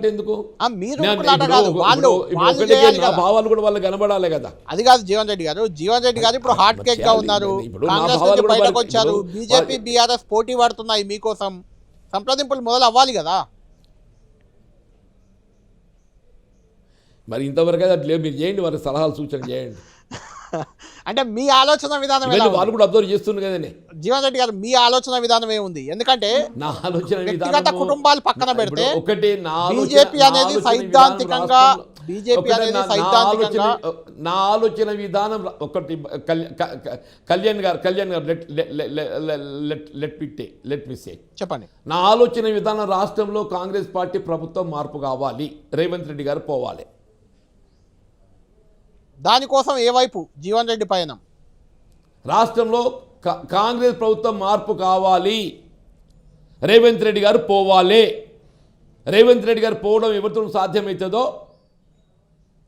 ఉరుకులాట ఎందుకు? మీరు ఉరుకులాట కాదు, వాళ్ళు చేయాలి నా కదా. భావాలు కూడా వాళ్ళకి కనబడాలి కదా. అది కాదు జీవన్ రెడ్డి గారు. జీవన్ రెడ్డి గారు ఇప్పుడు హాట్ కేక్ గా ఉన్నారు, ఇప్పుడు నా కాంగ్రెస్ భావాలు నుంచి కూడా బయటకు వాళ్ళకి వచ్చారు, ఇప్పుడు బీజేపీ బీఆర్ఎస్ పోటీ పడుతున్నాయి మీకోసం, సంప్రదింపులు మొదలు అవ్వాలి కదా. మరి ఇంతవరకు అయితే అట్లా మీరు చేయండి, వారికి సలహాలు సూచన చేయండి. అంటే మీ ఆలోచన విధానం ఎలా ఇవన్నీ ఉంది? వాళ్ళు కూడా అబ్జర్వ్ చేస్తున్నారు కదండి. జీవన్ రెడ్డి గారు మీ ఆలోచన విధానం ఏముంది? ఎందుకంటే నా ఆలోచన వ్యక్తిగత విధానము కుటుంబాలు పక్కన ఇప్పుడు పెడితే ఒకటి నా బీజేపీ ఆలోచన అనేది విధానం సైద్ధాంతికంగా రాష్ట్రంలో- బీజేపీ ఒకటి అనేది నా సైద్ధాంతికంగా నా ఆలోచన విధానం ఒకటి కళ్యాణ్ గారు లెట్ మీ సే చెప్పండి. నా ఆలోచన విధానం రాష్ట్రంలో కాంగ్రెస్ పార్టీ ప్రభుత్వం మార్పు కావాలి, రేవంత్ రెడ్డి గారు పోవాలి. దానికోసం ఏ వైపు జీవన్ రెడ్డి పయనం? రాష్ట్రంలో కాంగ్రెస్ ప్రభుత్వం మార్పు కావాలి, రేవంత్ రెడ్డి గారు పోవాలి. రేవంత్ రెడ్డి గారు పోవడం ఎవరితో సాధ్యమవుతుందో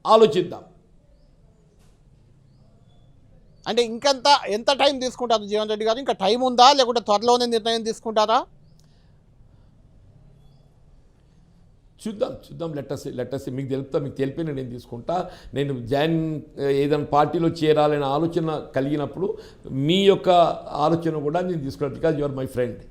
ఆలోచిద్దాం. అంటే ఎంత టైం తీసుకుంటారు జీవన్ రెడ్డి గారు? ఇంకా టైం ఉందా, లేకుంటే త్వరలోనే నిర్ణయం తీసుకుంటారా? చూద్దాం లెటర్స్ మీకు తెలుపుతా, మీకు తెలిపి నేను తీసుకుంటా. నేను ఏదైనా పార్టీలో చేరాలనే ఆలోచన కలిగినప్పుడు మీ యొక్క ఆలోచన కూడా నేను తీసుకుంటాను, because you are my friend.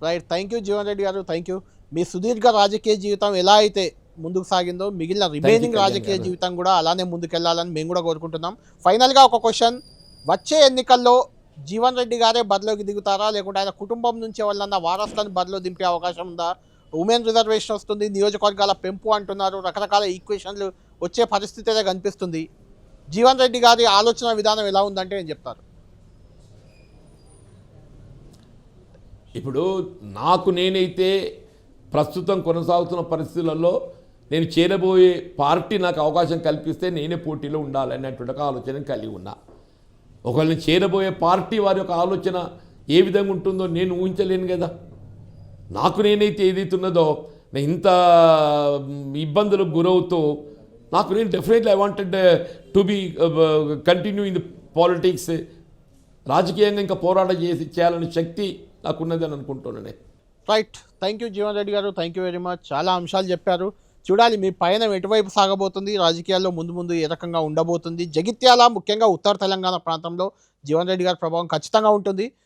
Right, thank you Jeevan Reddy గారు, థ్యాంక్ యూ. మీ సుదీర్ఘ రాజకీయ జీవితం ఎలా అయితే ముందుకు సాగిందో మిగిలిన రిమైనింగ్ రాజకీయ జీవితం కూడా అలానే ముందుకెళ్లాలని మేము కూడా కోరుకుంటున్నాం. ఫైనల్గా ఒక క్వశ్చన్, వచ్చే ఎన్నికల్లో జీవన్ రెడ్డి గారే బరిలోకి దిగుతారా, లేకుంటే ఆయన కుటుంబం నుంచి వాళ్ళన్న వారసులను బరిలో దింపే అవకాశం ఉందా? ఉమెన్ రిజర్వేషన్ వస్తుంది, నియోజకవర్గాల పెంపు అంటున్నారు, రకరకాల ఈక్వేషన్లు వచ్చే పరిస్థితి అయితే కనిపిస్తుంది. జీవన్ రెడ్డి గారి ఆలోచన విధానం ఎలా ఉందంటే ఏం చెప్తారు? ఇప్పుడు నేనైతే ప్రస్తుతం కొనసాగుతున్న పరిస్థితులలో నేను చేరబోయే పార్టీ నాకు అవకాశం కల్పిస్తే నేనే పోటీలో ఉండాలనేటువంటి ఒక ఆలోచన కలిగి ఉన్నా. ఒకవేళ నేను చేరబోయే పార్టీ వారి యొక్క ఆలోచన ఏ విధంగా ఉంటుందో నేను ఊహించలేను కదా. నేనైతే ఏదైతున్నదో నేను ఇంత ఇబ్బందులకు గురవుతూ నేను definitely I wanted to be continue in the politics. రాజకీయంగా ఇంకా పోరాటం చేయాలనే శక్తి నాకున్నది అని అనుకుంటున్నాను. Right, thank you Jeevan Reddy గారు, థ్యాంక్ యూ వెరీ మచ్. చాలా అంశాలు చెప్పారు. చూడాలి మీ పయనం ఎటువైపు సాగబోతుంది, రాజకీయాల్లో ముందు ఏ రకంగా ఉండబోతుంది. జగిత్యాల ముఖ్యంగా ఉత్తర తెలంగాణ ప్రాంతంలో జీవన్ రెడ్డి గారి ప్రభావం ఖచ్చితంగా ఉంటుంది.